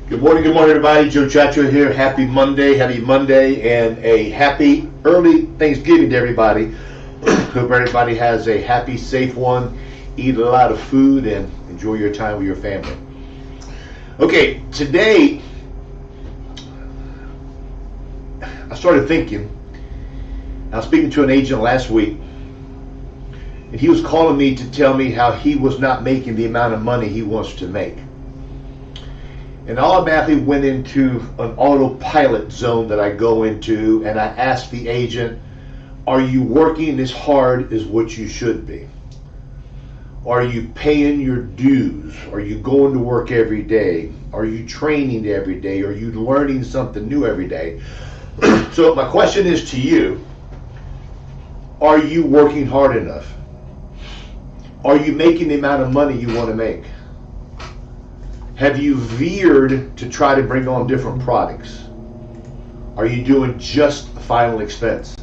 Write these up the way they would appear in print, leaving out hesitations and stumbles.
Good morning, everybody. Joe Ciaccio here. Happy Monday, and a happy early Thanksgiving to everybody. Hope everybody has a happy, safe one. Eat a lot of food and enjoy your time with your family. Okay, today I started thinking. I was speaking to an agent last week, and he was calling me to tell me how he was not making the amount of money he wants to make. And I automatically went into an autopilot zone that I go into, and I asked the agent, are you working as hard as what you should be? Are you paying your dues? Are you going to work every day? Are you training every day? Are you learning something new every day? So my question is to you, are you working hard enough? Are you making the amount of money you want to make? Have you veered to try to bring on different products? Are you doing just final expense?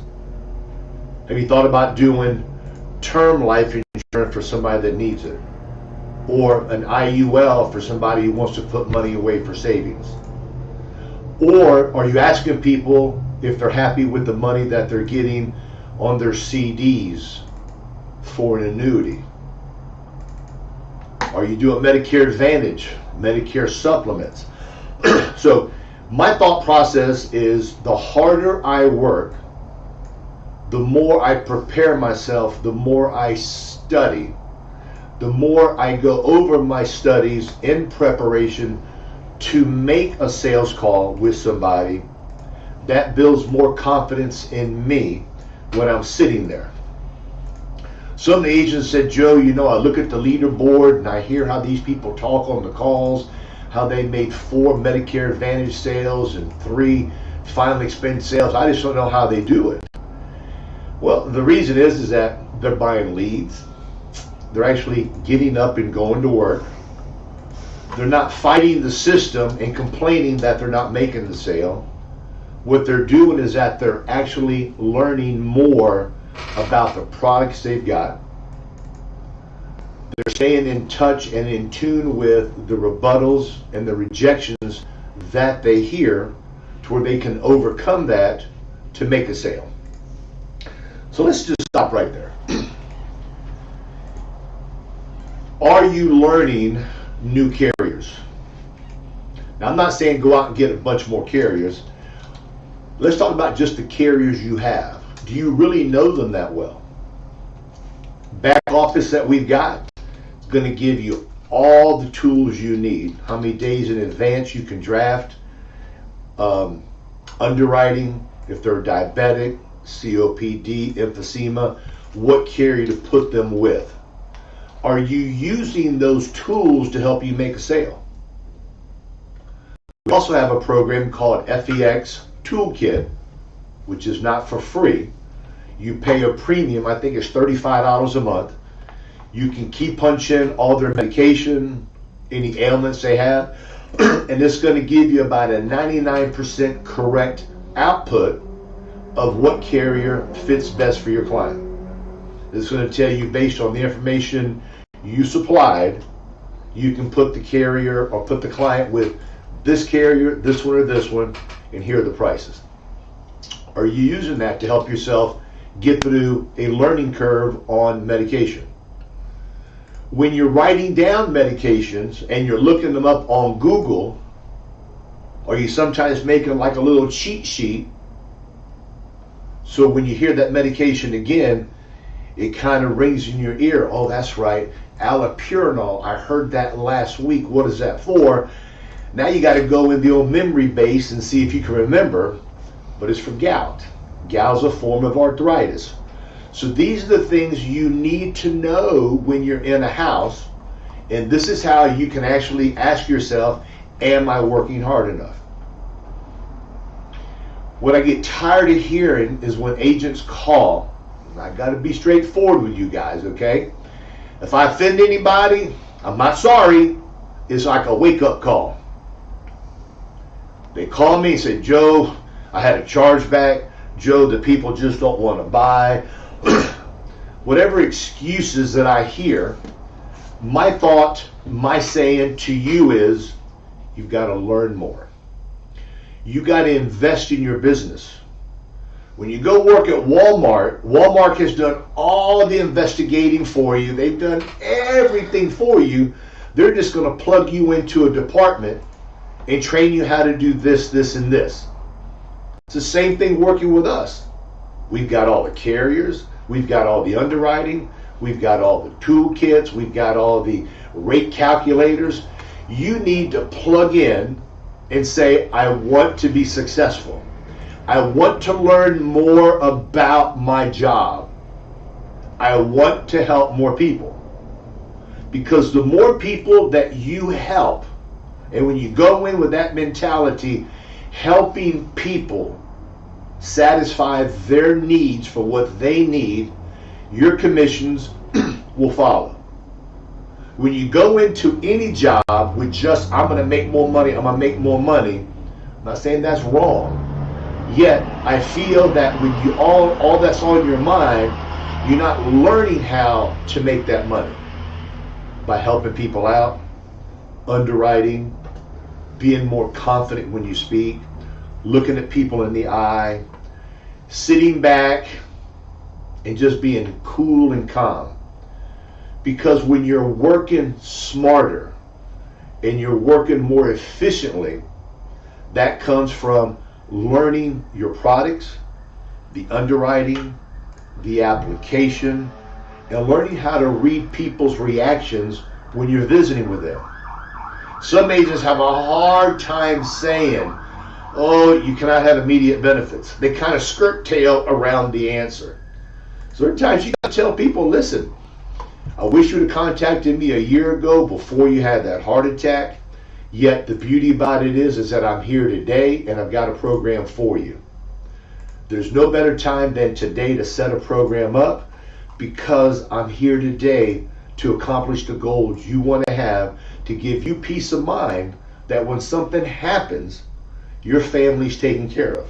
Have you thought about doing term life insurance for somebody that needs it? Or an IUL for somebody who wants to put money away for savings? Or are you asking people if they're happy with the money that they're getting on their CDs for an annuity? Are you doing Medicare Advantage, Medicare supplements? So my thought process is the harder I work, the more I prepare myself, the more I study, the more I go over my studies in preparation to make a sales call with somebody. That builds more confidence in me when I'm sitting there. Some of the agents said, Joe, I look at the leaderboard and I hear how these people talk on the calls, how they made 4 Medicare Advantage sales and 3 final expense sales. I just don't know how they do it. Well, the reason is that they're buying leads. They're actually getting up and going to work. They're not fighting the system and complaining that they're not making the sale. What they're doing is that they're actually learning more about the products they've got. They're staying in touch and in tune with the rebuttals and the rejections that they hear to where they can overcome that to make a sale. So let's just stop right there. Are you learning new carriers? Now, I'm not saying go out and get a bunch more carriers. Let's talk about just the carriers you have. Do you really know them that well? Back office that we've got is going to give you all the tools you need. How many days in advance you can draft, underwriting, if they're diabetic, COPD, emphysema, what carrier to put them with. Are you using those tools to help you make a sale? We also have a program called FEX Toolkit, which is not for free. You pay a premium, I think it's $35 a month. You can key punch in all their medication, any ailments they have, and it's going to give you about a 99% correct output of what carrier fits best for your client. It's going to tell you based on the information you supplied, you can put the carrier or put the client with this carrier, this one, or this one, and here are the prices. Are you using that to help yourself get through a learning curve on medication? When you're writing down medications and you're looking them up on Google, are you sometimes making like a little cheat sheet so when you hear that medication again, it kind of rings in your ear? Oh, that's right, allopurinol, I heard that last week. What is that for? Now you got to go in the old memory base and see if you can remember, but it's for gout. Gout's a form of arthritis. So these are the things you need to know when you're in a house, and this is how you can actually ask yourself, am I working hard enough? What I get tired of hearing is when agents call, and I got to be straightforward with you guys, okay? If I offend anybody, I'm not sorry. It's like a wake-up call. They call me and say, Joe, I had a chargeback. Joe, the people just don't want to buy. Whatever excuses that I hear, my thought, my saying to you is, you've got to learn more. You got to invest in your business. When you go work at Walmart, Walmart has done all the investigating for you. They've done everything for you. They're just going to plug you into a department and train you how to do this, this, and this. It's the same thing working with us. We've got all the carriers. We've got all the underwriting. We've got all the toolkits. We've got all the rate calculators. You need to plug in and say, I want to be successful. I want to learn more about my job. I want to help more people. Because the more people that you help, and when you go in with that mentality, helping people satisfy their needs for what they need, your commissions will follow. When you go into any job with just, I'm going to make more money, I'm going to make more money, I'm not saying that's wrong. Yet, I feel that when you all that's on your mind, you're not learning how to make that money. By helping people out, underwriting, being more confident when you speak, looking at people in the eye, sitting back, and just being cool and calm. Because when you're working smarter and you're working more efficiently, that comes from learning your products, the underwriting, the application, and learning how to read people's reactions when you're visiting with them. Some agents have a hard time saying, oh, you cannot have immediate benefits. They kind of skirt tail around the answer. Sometimes you got to tell people, listen, I wish you would have contacted me a year ago before you had that heart attack. Yet the beauty about it is that I'm here today and I've got a program for you. There's no better time than today to set a program up, because I'm here today to accomplish the goals you want to have, to give you peace of mind that when something happens, your family's taken care of.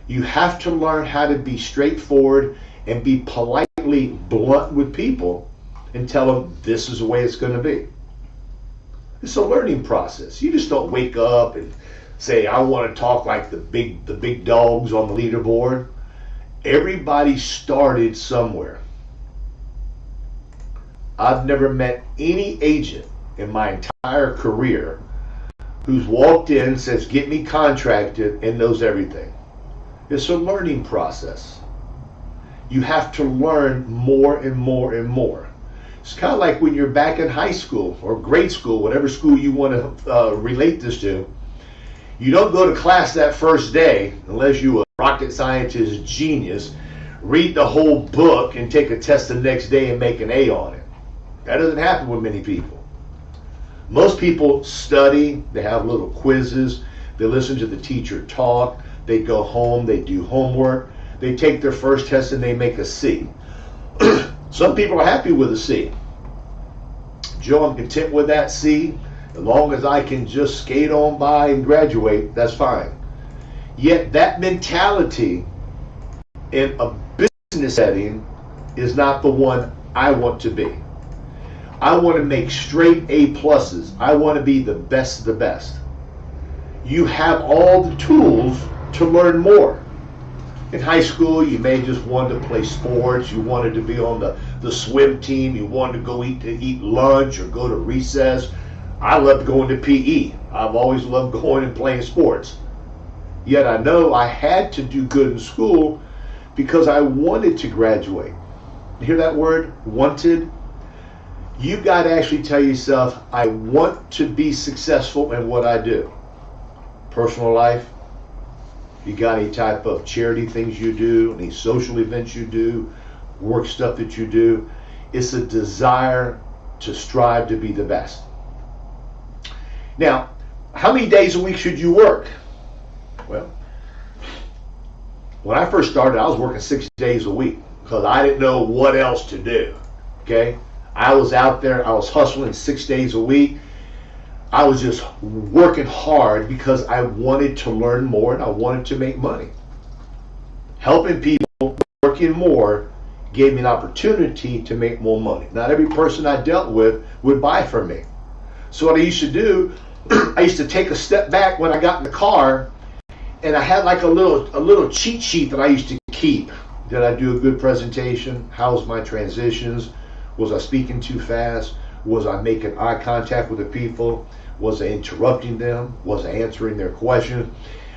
You have to learn how to be straightforward and be politely blunt with people and tell them this is the way it's going to be. It's a learning process. You just don't wake up and say, I want to talk like the big dogs on the leaderboard. Everybody started somewhere. I've never met any agent in my entire career who's walked in, says, get me contracted, and knows everything. It's a learning process. You have to learn more and more and more. It's kind of like when you're back in high school or grade school, whatever school you want to relate this to. You don't go to class that first day unless you're a rocket scientist genius, read the whole book and take a test the next day and make an A on it. That doesn't happen with many people. Most people study, they have little quizzes, they listen to the teacher talk, they go home, they do homework, they take their first test and they make a C. Some people are happy with a C. Joe, I'm content with that C. As long as I can just skate on by and graduate, that's fine. Yet that mentality in a business setting is not the one I want to be. I want to make straight A pluses. I want to be the best of the best. You have all the tools to learn more. In high school, you may just want to play sports. You wanted to be on the swim team. You wanted to go eat lunch or go to recess. I loved going to PE. I've always loved going and playing sports. Yet I know I had to do good in school because I wanted to graduate. You hear that word, wanted? You got to actually tell yourself, I want to be successful in what I do. Personal life, you got any type of charity things you do, any social events you do, work stuff that you do. It's a desire to strive to be the best. Now, how many days a week should you work? Well, when I first started, I was working 6 days a week because I didn't know what else to do. Okay? I was out there, I was hustling 6 days a week. I was just working hard because I wanted to learn more and I wanted to make money. Helping people, working more, gave me an opportunity to make more money. Not every person I dealt with would buy from me. So what I used to do, I used to take a step back when I got in the car, and I had like a little cheat sheet that I used to keep. Did I do a good presentation? How's my transitions? Was I speaking too fast? Was I making eye contact with the people? Was I interrupting them? Was I answering their questions?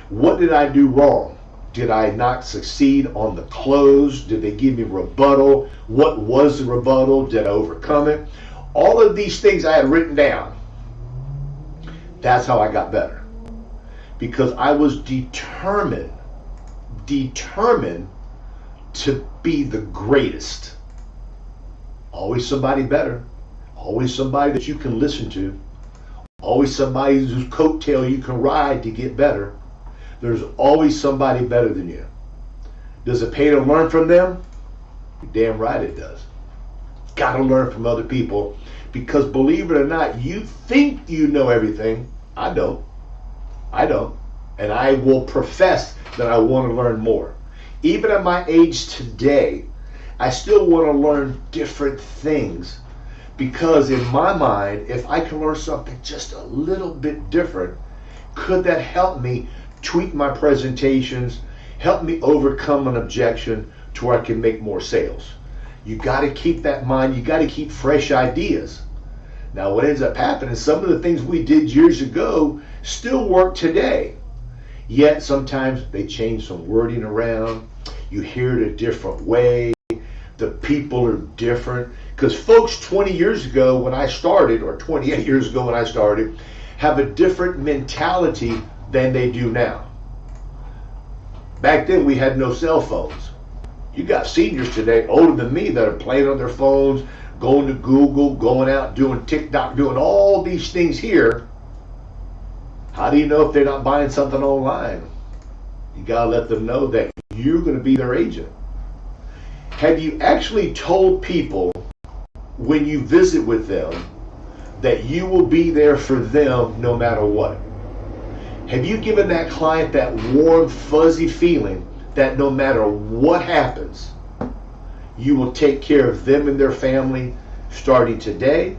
What did I do wrong? Did I not succeed on the close? Did they give me rebuttal? What was the rebuttal? Did I overcome it? All of these things I had written down. That's how I got better. Because I was determined to be the greatest. Always somebody better. Always somebody that you can listen to. Always somebody whose coattail you can ride to get better. There's always somebody better than you. Does it pay to learn from them? You're damn right it does. Got to learn from other people, because believe it or not, you think you know everything. I don't. And I will profess that I want to learn more. Even at my age today, I still want to learn different things, because in my mind, if I can learn something just a little bit different, could that help me tweak my presentations, help me overcome an objection to where I can make more sales? You got to keep that in mind. You got to keep fresh ideas. Now, what ends up happening is some of the things we did years ago still work today. Yet sometimes they change some wording around. You hear it a different way. The people are different. Because folks 20 years ago when I started, or 28 years ago when I started, have a different mentality than they do now. Back then we had no cell phones. You got seniors today, older than me, that are playing on their phones, going to Google, going out, doing TikTok, doing all these things here. How do you know if they're not buying something online? You gotta let them know that you're gonna be their agent. Have you actually told people when you visit with them that you will be there for them no matter what? Have you given that client that warm, fuzzy feeling that no matter what happens, you will take care of them and their family starting today?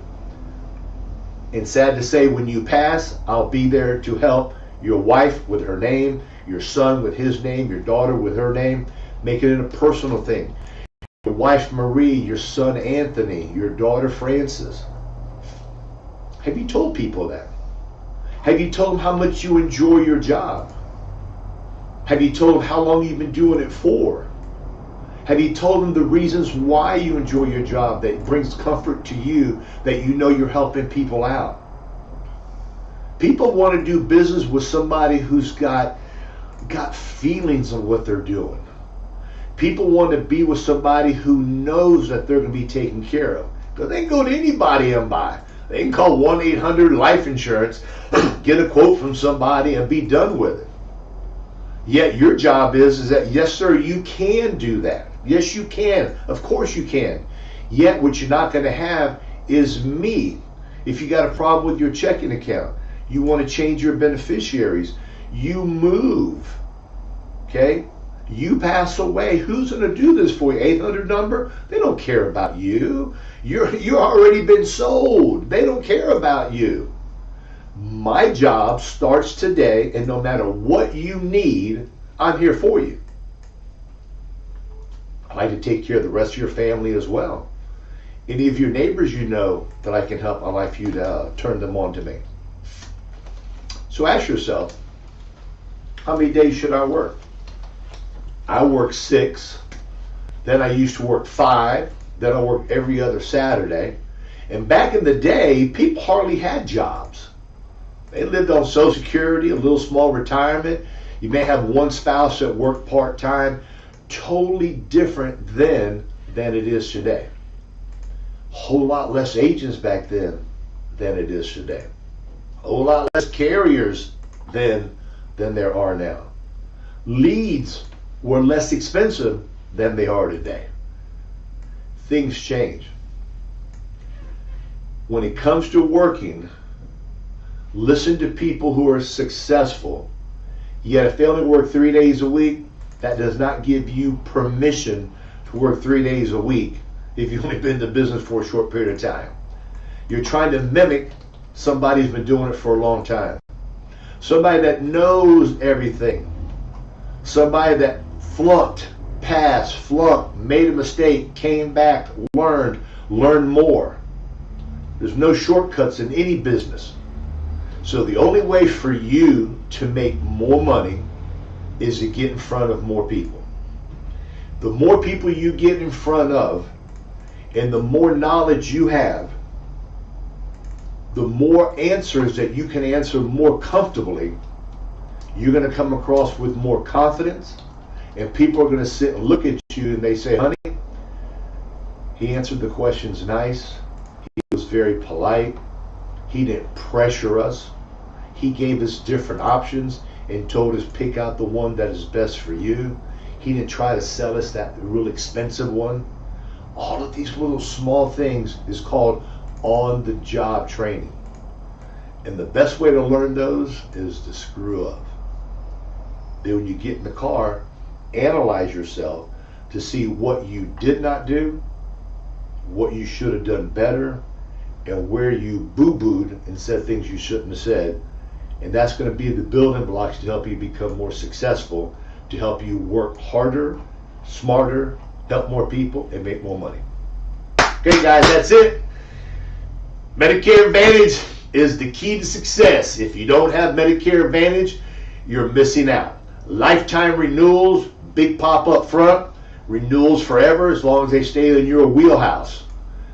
And sad to say, when you pass, I'll be there to help your wife with her name, your son with his name, your daughter with her name, make it a personal thing. Your wife Marie, your son Anthony, your daughter Frances. Have you told people that? Have you told them how much you enjoy your job? Have you told them how long you've been doing it for? Have you told them the reasons why you enjoy your job, that brings comfort to you, that you know you're helping people out? People want to do business with somebody who's got feelings on what they're doing. People want to be with somebody who knows that they're going to be taken care of. Because they can go to anybody and buy. They can call 1-800-LIFE insurance, get a quote from somebody, and be done with it. Yet your job is that, yes, sir, you can do that. Yes, you can. Of course you can. Yet what you're not going to have is me. If you got a problem with your checking account, you want to change your beneficiaries, you move, okay? You pass away, who's going to do this for you? 800 number? They don't care about you. You're already been sold. They don't care about you. My job starts today, and no matter what you need, I'm here for you. I like to take care of the rest of your family as well. Any of your neighbors you know that I can help, I'd like for you to turn them on to me. So ask yourself, how many days should I work? I work 6, then I used to work 5, then I work every other Saturday. And back in the day, people hardly had jobs. They lived on Social Security, a little small retirement. You may have one spouse that worked part-time. Totally different then than it is today. Whole lot less agents back then than it is today. Whole lot less carriers than there are now. Leads were less expensive than they are today. Things change. When it comes to working, listen to people who are successful. Yet if they only work 3 days a week, that does not give you permission to work 3 days a week if you've only been in the business for a short period of time. You're trying to mimic somebody who's been doing it for a long time. Somebody that knows everything. Somebody that flunked, passed, flunked, made a mistake, came back, learned more. There's no shortcuts in any business. So the only way for you to make more money is to get in front of more people. The more people you get in front of and the more knowledge you have, the more answers that you can answer more comfortably, you're going to come across with more confidence, and people are going to sit and look at you and they say, honey, he answered the questions nice. He was very polite. He didn't pressure us. He gave us different options and told us pick out the one that is best for you. He didn't try to sell us that real expensive one. All of these little small things is called on-the-job training. And the best way to learn those is to screw up. Then when you get in the car, analyze yourself to see what you did not do, what you should have done better, and where you boo-booed and said things you shouldn't have said. And that's going to be the building blocks to help you become more successful, to help you work harder, smarter, help more people, and make more money. Okay, guys, that's it. Medicare Advantage is the key to success. If you don't have Medicare Advantage, you're missing out. Lifetime renewals, big pop up front, renewals forever as long as they stay in your wheelhouse.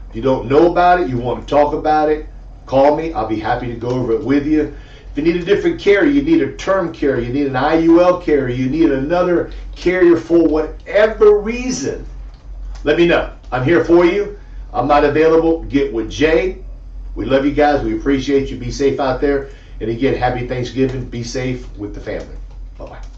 If you don't know about it, you want to talk about it, call me. I'll be happy to go over it with you. If you need a different carrier, you need a term carrier, you need an IUL carrier, you need another carrier for whatever reason, let me know. I'm here for you. I'm not available. Get with Jay. We love you guys. We appreciate you. Be safe out there. And again, happy Thanksgiving. Be safe with the family. Bye-bye.